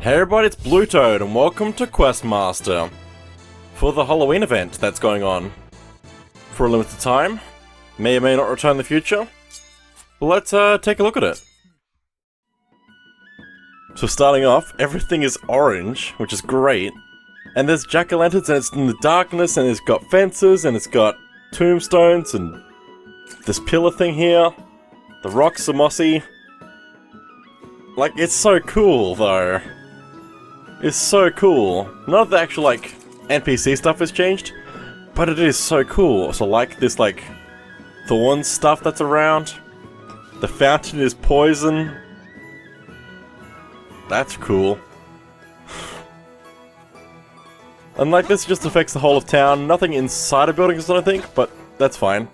Hey everybody, it's BlueToad and welcome to Questmaster for the Halloween event that's going on for a limited time. May or may not return in the future. But let's take a look at it. So starting off, everything is orange, which is great. And there's jack-o'-lanterns and it's in the darkness and it's got fences and it's got tombstones and this pillar thing here. The rocks are mossy. Like, it's so cool though. It's so cool. None of the actual, like, NPC stuff has changed, but it is so cool. So, like, this, like, thorn stuff that's around. The fountain is poison. That's cool. And, like, this just affects the whole of town. Nothing inside of buildings, I don't think, but that's fine.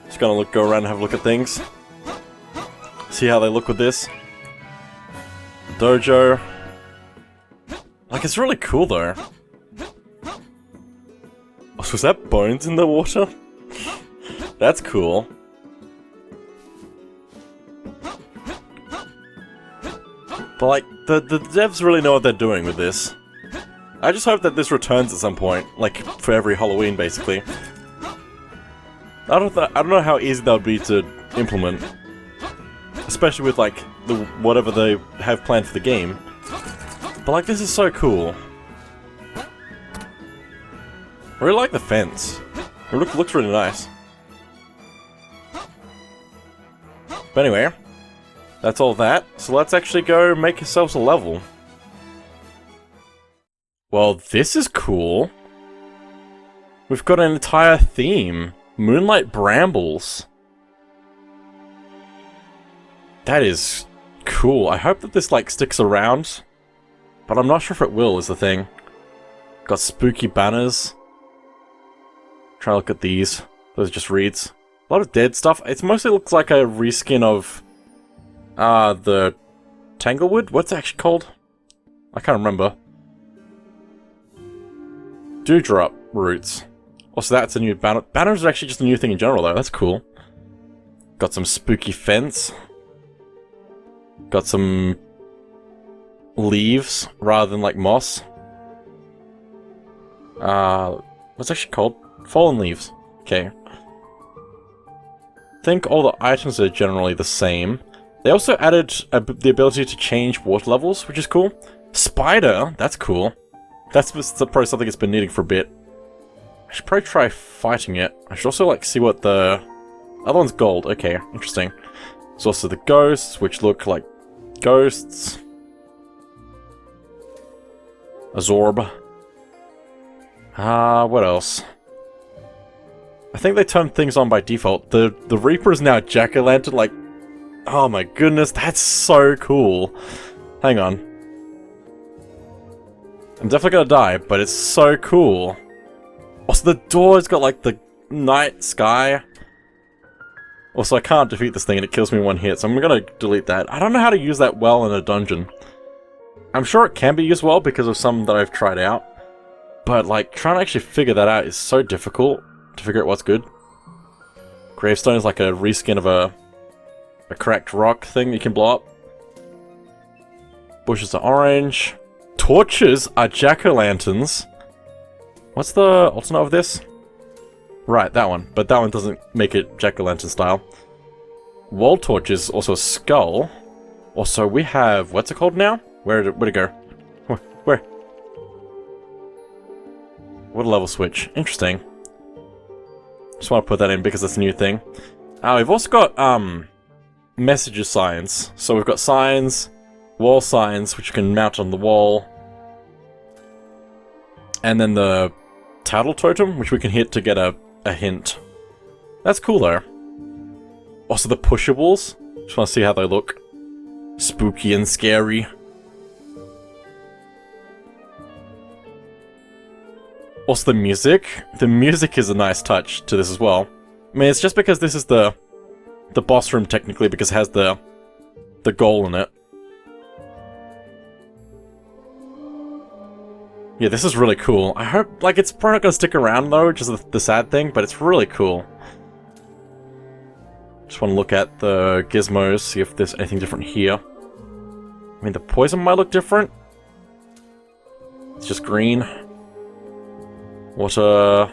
Just gonna go around and have a look at things. See how they look with this. Dojo. Like, it's really cool, though. Oh, was that bones in the water? That's cool. But, like, the devs really know what they're doing with this. I just hope that this returns at some point. Like, for every Halloween, basically. I don't know how easy that would be to implement. Especially with, like, whatever they have planned for the game. But, like, this is so cool. I really like the fence. It looks really nice. But anyway, that's all that. So let's actually go make ourselves a level. Well, this is cool. We've got an entire theme. Moonlight Brambles. That is cool. I hope that this, like, sticks around. But I'm not sure if it will, is the thing. Got spooky banners. Try to look at these. Those are just reeds. A lot of dead stuff. It mostly looks like a reskin of the Tanglewood? What's it actually called? I can't remember. Dewdrop roots. Also, that's a new banner. Banners are actually just a new thing in general, though. That's cool. Got some spooky fence. Got some leaves rather than like moss. What's it actually called? Fallen leaves. Okay. I think all the items are generally the same. They also added the ability to change water levels, which is cool. Spider, that's cool. That's probably something it's been needing for a bit. I should probably try fighting it. I should also like see what the other one's gold. Okay, interesting. There's also the ghosts, which look like ghosts. A Zorb. What else? I think they turned things on by default. The Reaper is now a jack-o'-lantern, like... Oh my goodness, that's so cool. Hang on. I'm definitely gonna die, but it's so cool. Also, the door's got, like, the night sky. Also, I can't defeat this thing and it kills me in one hit, so I'm gonna delete that. I don't know how to use that well in a dungeon. I'm sure it can be used well because of some that I've tried out. But, like, trying to actually figure that out is so difficult to figure out what's good. Gravestone is like a reskin of a cracked rock thing you can blow up. Bushes are orange. Torches are jack-o'-lanterns. What's the alternate of this? Right, that one. But that one doesn't make it jack-o'-lantern style. Wall torch is also a skull. Also, we have... What's it called now? Where'd it go? Where? What a level switch. Interesting. Just want to put that in because it's a new thing. We've also got, messages signs. So we've got signs, wall signs, which you can mount on the wall. And then the tattle totem, which we can hit to get a hint. That's cool, though. Also the pushables. Just want to see how they look. Spooky and scary. Also the music. The music is a nice touch to this as well. I mean, it's just because this is the boss room, technically, because it has the goal in it. Yeah, this is really cool. I hope, like, it's probably not gonna stick around, though, which is the sad thing, but it's really cool. Just want to look at the gizmos, see if there's anything different here. I mean, the poison might look different. It's just green. Water.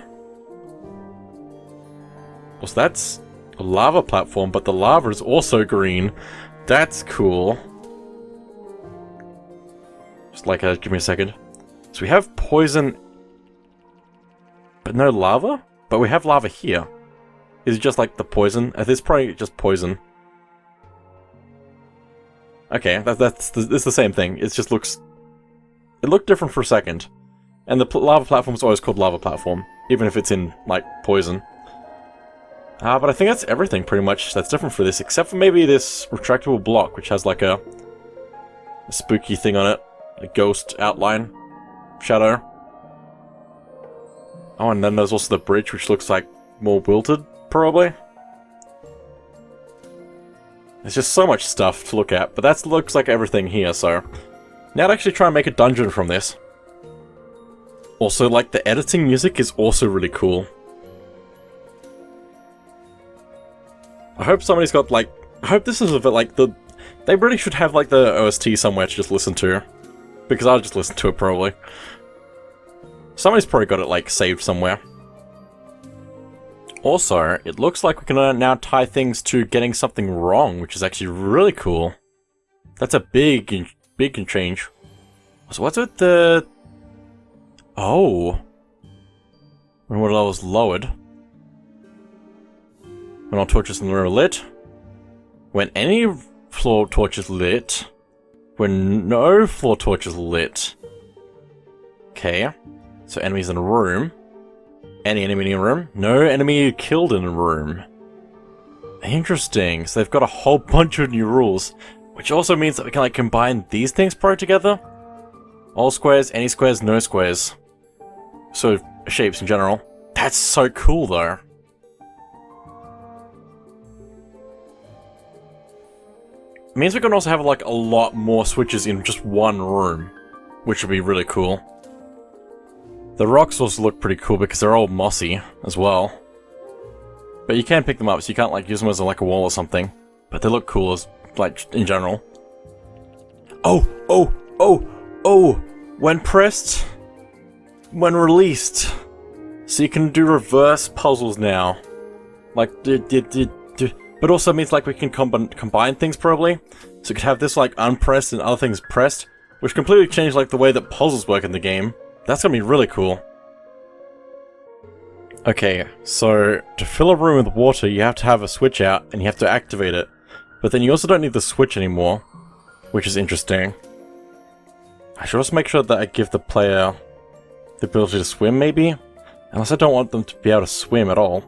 Well, so that's a lava platform, but the lava is also green. That's cool. Just like, give me a second. So we have poison, but no lava? But we have lava here. Is it just like the poison? It's probably just poison. Okay, it's the same thing. It just looks... It looked different for a second. And the lava platform is always called lava platform, even if it's in, like, poison. But I think that's everything, pretty much, that's different for this, except for maybe this retractable block, which has, like, a spooky thing on it. A ghost outline. Shadow. Oh, and then there's also the bridge, which looks like more wilted, probably. There's just so much stuff to look at, but that looks like everything here, so... Now to actually try and make a dungeon from this. Also, like, the editing music is also really cool. I hope somebody's got, like... I hope this is a bit like the... They really should have, like, the OST somewhere to just listen to. Because I'll just listen to it, probably. Somebody's probably got it, like, saved somewhere. Also, it looks like we can now tie things to getting something wrong, which is actually really cool. That's a big change. So what's with the... Oh. When water level is lowered. When all torches in the room are lit. When any floor torch is lit. When no floor torch is lit. Okay. So enemies in a room. Any enemy in a room? No enemy killed in a room. Interesting. So they've got a whole bunch of new rules. Which also means that we can, like, combine these things probably together. All squares, any squares, no squares. So, shapes in general. That's so cool, though. It means we can also have, like, a lot more switches in just one room. Which would be really cool. The rocks also look pretty cool because they're all mossy as well. But you can pick them up, so you can't, like, use them as, like, a wall or something. But they look cool as... like, in general. Oh! When pressed, when released. So you can do reverse puzzles now. Like, but also means, like, we can combine things, probably. So you could have this, like, unpressed and other things pressed, which completely change, like, the way that puzzles work in the game. That's gonna be really cool. Okay, so to fill a room with water, you have to have a switch out, and you have to activate it. But then you also don't need the switch anymore, which is interesting. I should also make sure that I give the player the ability to swim, maybe? Unless I don't want them to be able to swim at all.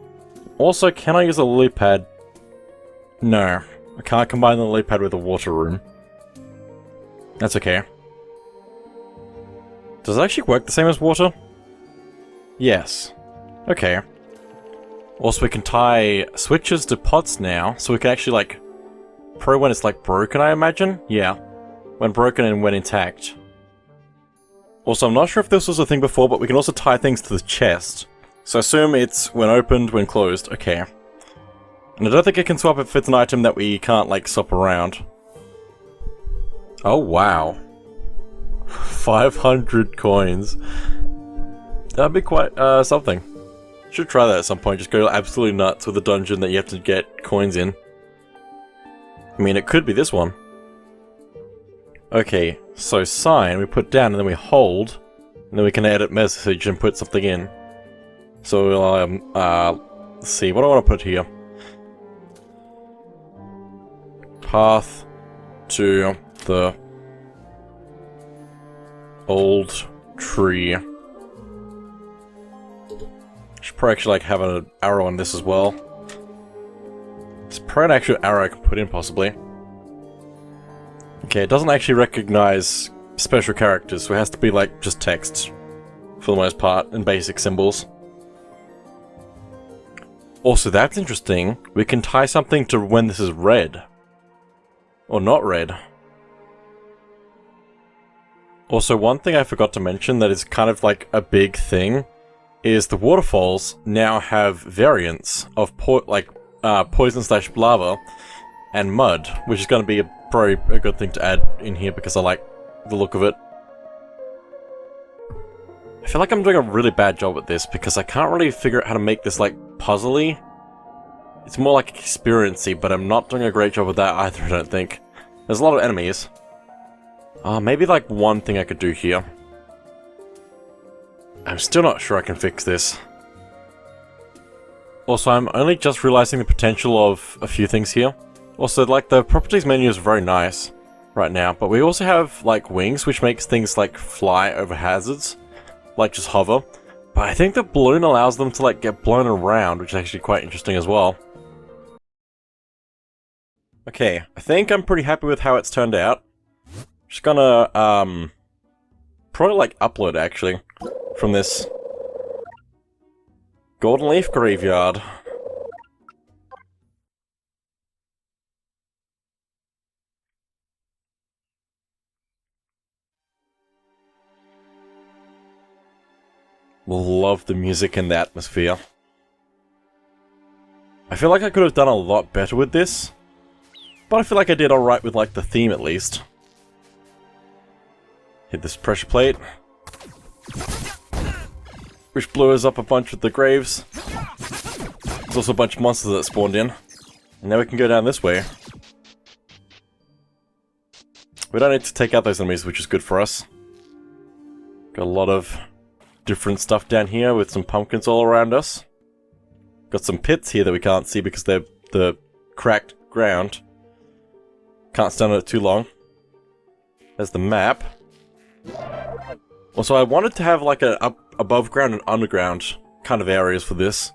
Also, can I use a lily pad? No. I can't combine the lily pad with the water room. That's okay. Does it actually work the same as water? Yes. Okay. Also, we can tie switches to pots now, so we can actually, like... Probably when it's, like, broken, I imagine? Yeah. When broken and when intact. Also, I'm not sure if this was a thing before, but we can also tie things to the chest. So I assume it's when opened, when closed. Okay. And I don't think I can swap if it's an item that we can't, like, swap around. Oh, wow. 500 coins. That'd be quite, something. Should try that at some point, just go absolutely nuts with a dungeon that you have to get coins in. I mean, it could be this one. Okay, so sign, we put down and then we hold, and then we can edit message and put something in. So, let's see, what do I want to put here? Path to the old tree. Should probably actually, like, have an arrow on this as well. There's probably an actual arrow I can put in, possibly. Okay, it doesn't actually recognize special characters, so it has to be, like, just text. For the most part, and basic symbols. Also, that's interesting. We can tie something to when this is red. Or not red. Also, one thing I forgot to mention that is kind of like a big thing is the waterfalls now have variants of poison/lava and mud, which is going to be probably a good thing to add in here because I like the look of it. I feel like I'm doing a really bad job at this because I can't really figure out how to make this, like, puzzly. It's more like experience-y, but I'm not doing a great job with that either, I don't think. There's a lot of enemies. Maybe, like, one thing I could do here. I'm still not sure I can fix this. Also, I'm only just realizing the potential of a few things here. Also, like, the properties menu is very nice right now, but we also have, like, wings, which makes things, like, fly over hazards. Like, just hover. But I think the balloon allows them to, like, get blown around, which is actually quite interesting as well. Okay, I think I'm pretty happy with how it's turned out. Just gonna, probably, like, upload, actually, from this Goldenleaf graveyard. Love the music and the atmosphere. I feel like I could have done a lot better with this, but I feel like I did alright with, like, the theme at least. Hit this pressure plate, which blew us up a bunch with the graves. There's also a bunch of monsters that spawned in. And now we can go down this way. We don't need to take out those enemies, which is good for us. Got a lot of different stuff down here with some pumpkins all around us. Got some pits here that we can't see because they're the cracked ground. Can't stand on it too long. There's the map. Also, I wanted to have like a above ground and underground kind of areas for this.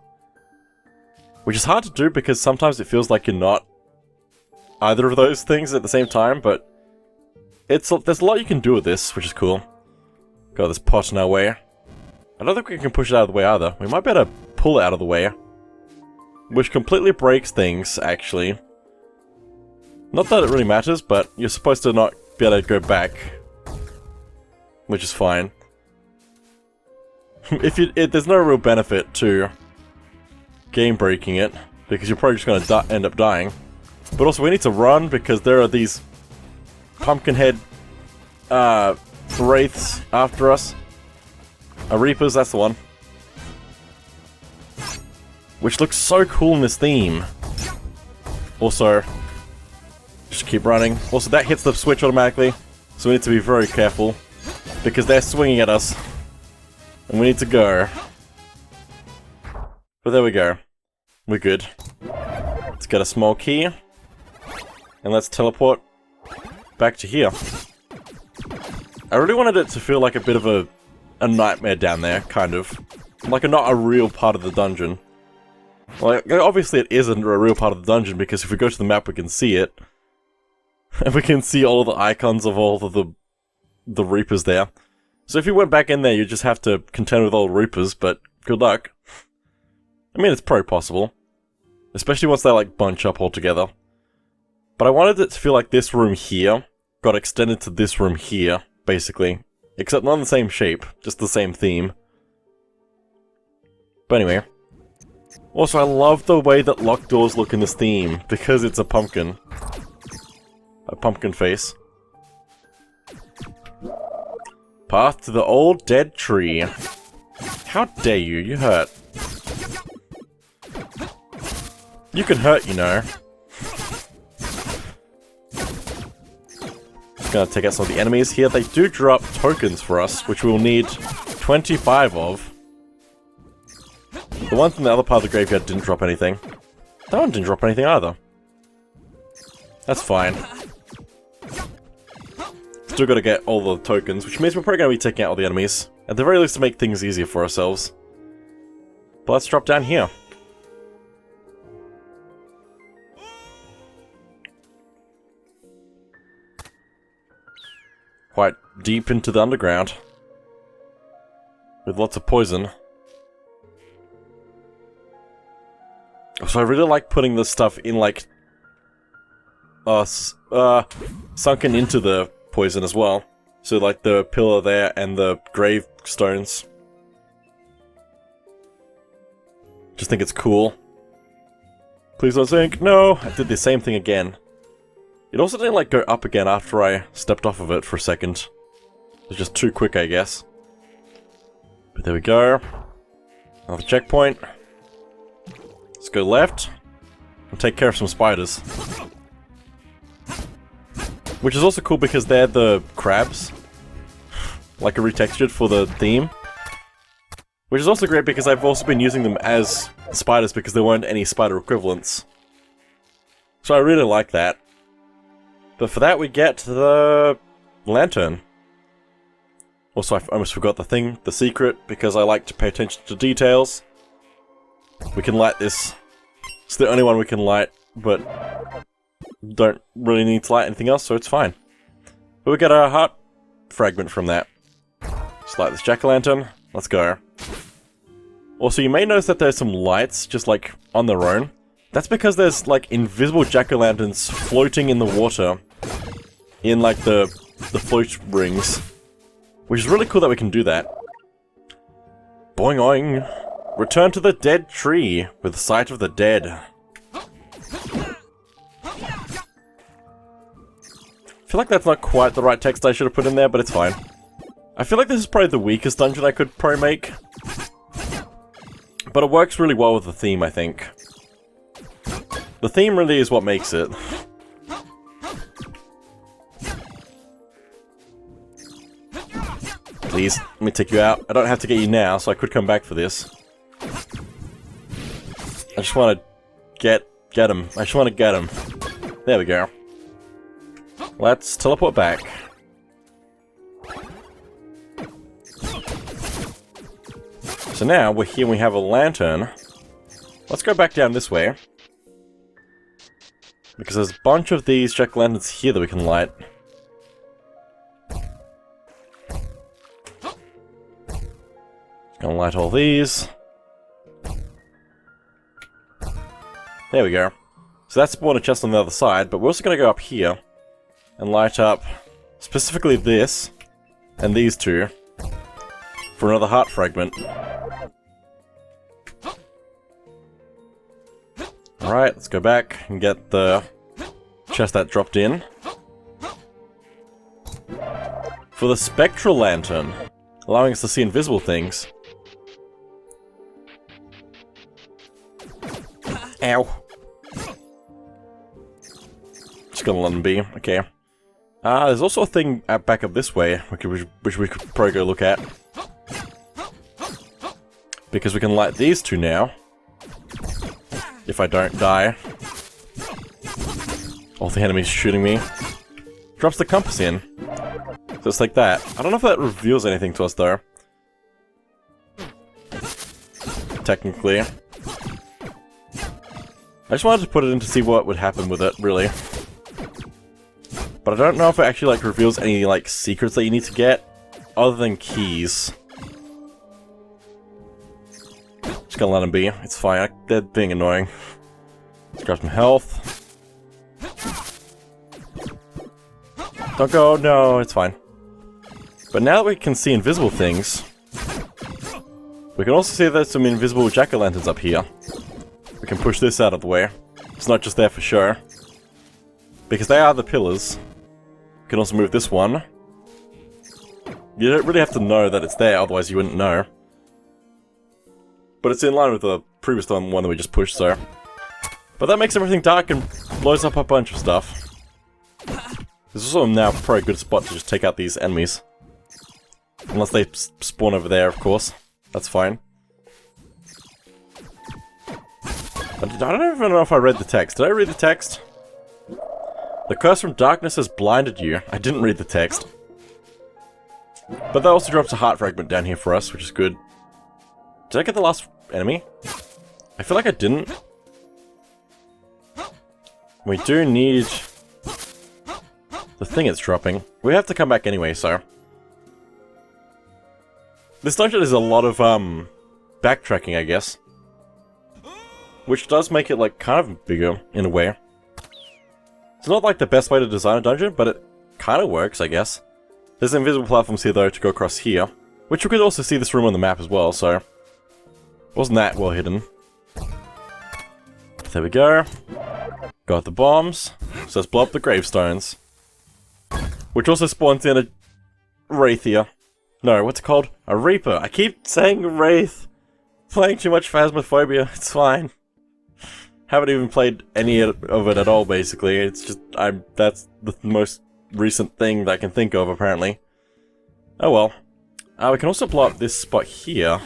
Which is hard to do because sometimes it feels like you're not either of those things at the same time, but there's a lot you can do with this, which is cool. Got this pot in our way. I don't think we can push it out of the way either. We might better pull it out of the way. Which completely breaks things, actually. Not that it really matters, but you're supposed to not be able to go back. Which is fine. There's no real benefit to game breaking it, because you're probably just going to end up dying. But also we need to run, because there are these pumpkinhead wraiths after us. Reapers, that's the one. Which looks so cool in this theme. Also, just keep running. Also, that hits the switch automatically, so we need to be very careful, because they're swinging at us. And we need to go. But there we go. We're good. Let's get a small key. And let's teleport back to here. I really wanted it to feel like a bit of a nightmare down there, kind of. Like not a real part of the dungeon. Like, obviously it isn't a real part of the dungeon, because if we go to the map we can see it. And we can see all of the icons of all of the Reapers there. So if you went back in there, you just have to contend with all the Reapers, but good luck. I mean, it's probably possible. Especially once they, like, bunch up all together. But I wanted it to feel like this room here got extended to this room here, basically. Except not in the same shape, just the same theme. But anyway. Also, I love the way that locked doors look in this theme, because it's a pumpkin. A pumpkin face. Path to the old dead tree. How dare you? You hurt. You can hurt, you know. Gonna take out some of the enemies here. They do drop tokens for us, which we'll need 25 of. The one from the other part of the graveyard didn't drop anything. That one didn't drop anything either. That's fine. Still gotta get all the tokens, which means we're probably gonna be taking out all the enemies. At the very least to make things easier for ourselves. But let's drop down here. Quite deep into the underground. With lots of poison. So I really like putting this stuff in, like, sunken into the poison as well. So, like, the pillar there and the gravestones. Just think it's cool. Please don't sink. No! I did the same thing again. It also didn't like go up again after I stepped off of it for a second. It was just too quick, I guess. But there we go. Another checkpoint. Let's go left and take care of some spiders. Which is also cool because they're the crabs. Like a retextured for the theme. Which is also great because I've also been using them as spiders because there weren't any spider equivalents. So I really like that. But for that we get the lantern. Also, I almost forgot the secret, because I like to pay attention to details. We can light this. It's the only one we can light, but don't really need to light anything else, so it's fine. But we get a heart fragment from that. Just light this jack-o'-lantern. Let's go. Also, you may notice that there's some lights, just like, on their own. That's because there's, like, invisible jack-o'-lanterns floating in the water. In, like, the float rings. Which is really cool that we can do that. Boing oing. Return to the dead tree with sight of the dead. I feel like that's not quite the right text I should have put in there, but it's fine. I feel like this is probably the weakest dungeon I could probably make. But it works really well with the theme, I think. The theme really is what makes it. Please, let me take you out. I don't have to get you now, so I could come back for this. I just want to get him. I just want to get him. There we go. Let's teleport back. So now we're here and we have a lantern. Let's go back down this way. Because there's a bunch of these jack-o'-lanterns here that we can light. Gonna light all these. There we go. So that's spawned a chest on the other side, but we're also gonna go up here and light up specifically this and these two for another heart fragment. Alright, let's go back and get the chest that dropped in. For the spectral lantern, allowing us to see invisible things. Ow. Just gonna let them be, okay. There's also a thing back up this way, which we could probably go look at. Because we can light these two now. If I don't die. All the enemies shooting me. Drops the compass in. Just like that. I don't know if that reveals anything to us, though. Technically. I just wanted to put it in to see what would happen with it, really. But I don't know if it actually, like, reveals any, like, secrets that you need to get, other than keys. Just gonna let them be. It's fine. They're being annoying. Let's grab some health. Don't go. No, it's fine. But now that we can see invisible things, we can also see there's some invisible jack-o'-lanterns up here. We can push this out of the way. It's not just there for show. Because they are the pillars. We can also move this one. You don't really have to know that it's there, otherwise you wouldn't know. But it's in line with the previous one that we just pushed, so... But that makes everything dark and blows up a bunch of stuff. This is also now probably a good spot to just take out these enemies. Unless they spawn over there, of course. That's fine. But I don't even know if I read the text. Did I read the text? The curse from darkness has blinded you. I didn't read the text. But that also drops a heart fragment down here for us, which is good. Did I get the last enemy? I feel like I didn't. We do need the thing it's dropping. We have to come back anyway, so... This dungeon is a lot of, backtracking, I guess. Which does make it, like, kind of bigger, in a way. It's not, like, the best way to design a dungeon, but it kind of works, I guess. There's invisible platforms here, though, to go across here. Which we could also see this room on the map as well, so... Wasn't that well hidden. There we go. Got the bombs. So let's blow up the gravestones. Which also spawns in a wraith here. No, what's it called? A reaper. I keep saying wraith. Playing too much Phasmophobia. It's fine. Haven't even played any of it at all, basically. It's just, that's the most recent thing that I can think of, apparently. Oh well. We can also blow up this spot here.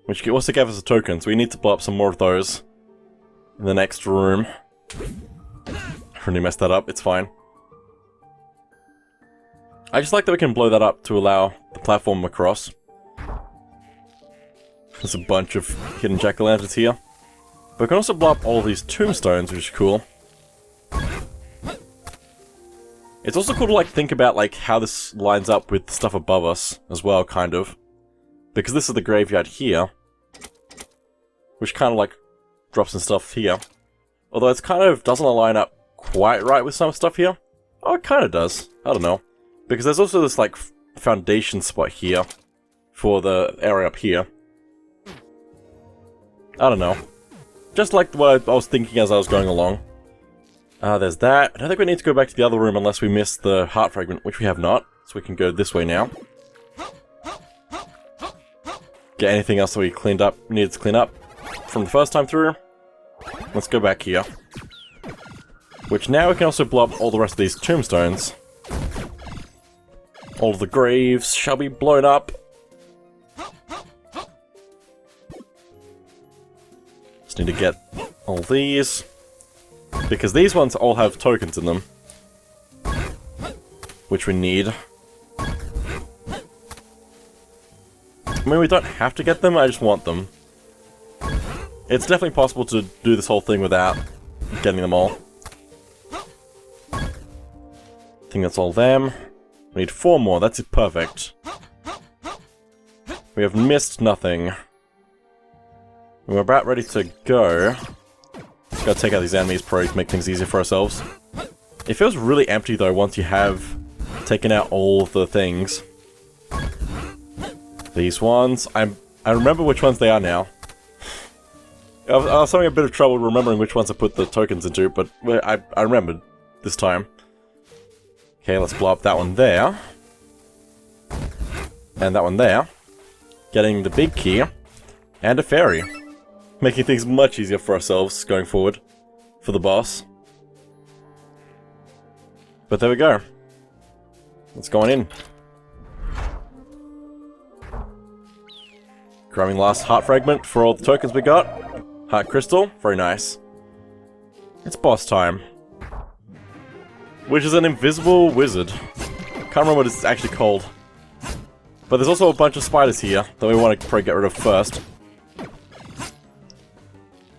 Which also gave us a token, so we need to blow up some more of those in the next room. I really messed that up, it's fine. I just like that we can blow that up to allow the platform across. There's a bunch of hidden jack-o'-lanterns here. But we can also blow up all these tombstones, which is cool. It's also cool to like think about like how this lines up with the stuff above us as well, kind of. Because this is the graveyard here. Which kind of like drops some stuff here. Although it's kind of doesn't line up quite right with some stuff here. Oh, it kind of does. I don't know. Because there's also this like foundation spot here for the area up here. I don't know. Just like what I was thinking as I was going along. There's that. I don't think we need to go back to the other room unless we missed the heart fragment, which we have not. So we can go this way now. Get anything else that we cleaned up, needed to clean up from the first time through. Let's go back here. Which now we can also blow up all the rest of these tombstones. All of the graves shall be blown up. Just need to get all these. Because these ones all have tokens in them. Which we need. I mean, we don't have to get them, I just want them. It's definitely possible to do this whole thing without getting them all. I think that's all them. We need 4 more, that's perfect. We have missed nothing. We're about ready to go. Just gotta take out these enemies, probably to make things easier for ourselves. It feels really empty though once you have taken out all the things. These ones, I remember which ones they are now. I was having a bit of trouble remembering which ones I put the tokens into, but I remembered this time. Okay, let's blow up that one there. And that one there. Getting the big key. And a fairy. Making things much easier for ourselves going forward. For the boss. But there we go. Let's go on in. Grabbing last heart fragment for all the tokens we got. Heart crystal, very nice. It's boss time. Which is an invisible wizard. Can't remember what it's actually called. But there's also a bunch of spiders here that we want to probably get rid of first.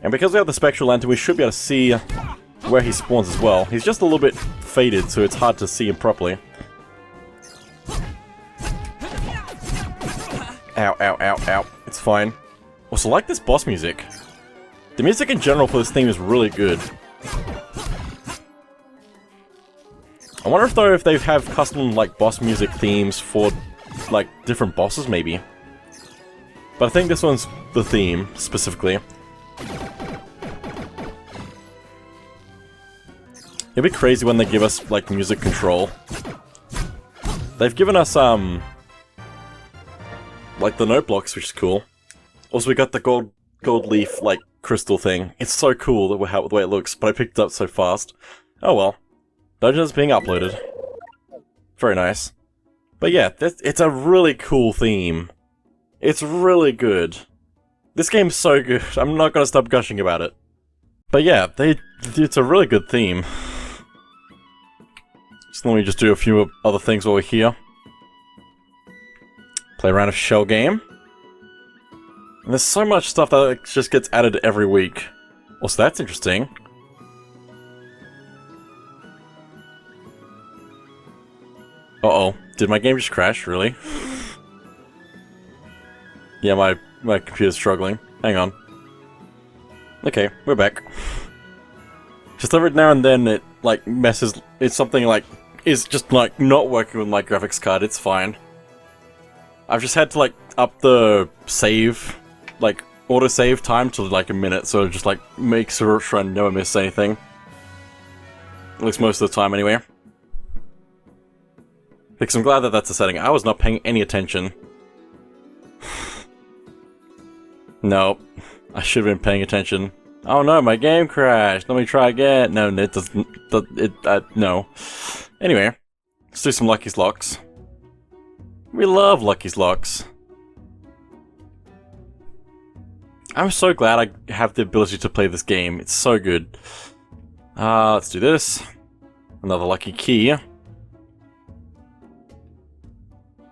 And because we have the spectral lantern, we should be able to see where he spawns as well. He's just a little bit faded, so it's hard to see him properly. Ow, ow, ow, ow. It's fine. Also, like this boss music. The music in general for this theme is really good. I wonder if they have custom, like, boss music themes for, like, different bosses, maybe. But I think this one's the theme, specifically. It'd be crazy when they give us, like, music control. They've given us, like, the note blocks, which is cool. Also, we got the gold leaf, like, crystal thing. It's so cool the way it looks, but I picked it up so fast. Oh well. Dungeon is being uploaded. Very nice. But yeah, it's a really cool theme. It's really good. This game's so good, I'm not gonna stop gushing about it. But yeah, it's a really good theme. So let me just do a few other things while we're here. Play a round of shell game. And there's so much stuff that just gets added every week. Also, that's interesting. Uh-oh. Did my game just crash? Really? Yeah, my computer's struggling. Hang on. Okay, we're back. Just every now and then it, like, messes... It's something, like, is just, like, not working with my graphics card. It's fine. I've just had to, like, up the save, like, autosave time to like a minute, so it just like makes sure I never miss anything. At least most of the time, anyway. Because I'm glad that that's a setting. I was not paying any attention. Nope. I should have been paying attention. Oh no, my game crashed. Let me try again. No, it doesn't. No. Anyway, let's do some Lucky's Locks. We love Lucky's Locks. I'm so glad I have the ability to play this game. It's so good. Let's do this. Another lucky key.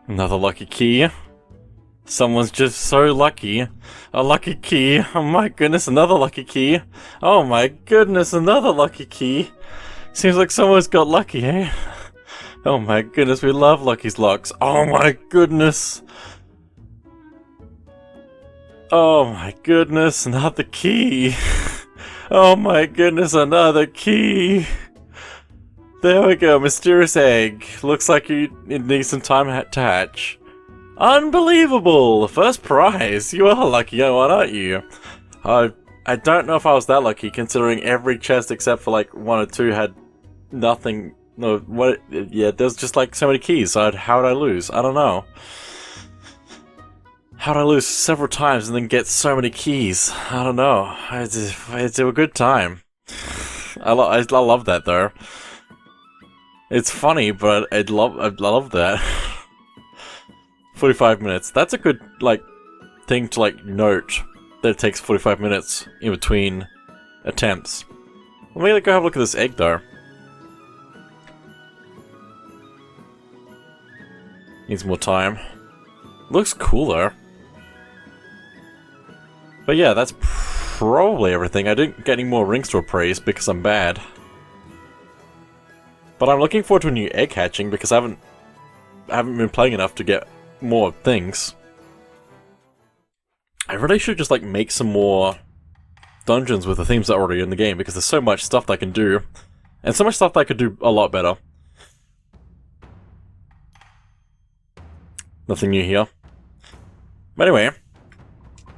Another lucky key. Someone's just so lucky. A lucky key. Oh my goodness, another lucky key. Oh my goodness, another lucky key. Seems like someone's got lucky, eh? Oh my goodness, we love Lucky's Locks. Oh my goodness. Oh my goodness, another key. Oh my goodness, another key. There we go, mysterious egg. Looks like it needs some time to hatch. Unbelievable! First prize! You are lucky, aren't you? I don't know if I was that lucky, considering every chest except for like 1 or 2 had nothing. No, what? Yeah, there's just like so many keys. So how did I lose? I don't know. How did I lose several times and then get so many keys? I don't know. It's a good time. I love that though. It's funny, but I love that. 45 minutes. That's a good, like, thing to, like, note. That it takes 45 minutes in between attempts. Let me go have a look at this egg, though. Needs more time. Looks cool, though. But yeah, that's probably everything. I didn't get any more rings to appraise because I'm bad. But I'm looking forward to a new egg hatching because I haven't been playing enough to get more things. I really should just like make some more dungeons with the themes that are already in the game because there's so much stuff that I can do. And so much stuff that I could do a lot better. Nothing new here. But anyway,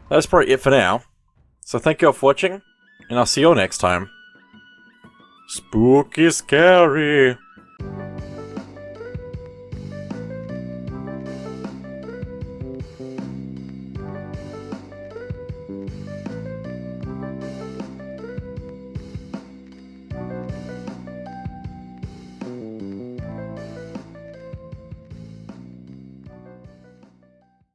that's probably it for now. So thank you all for watching, and I'll see you all next time. Spooky scary.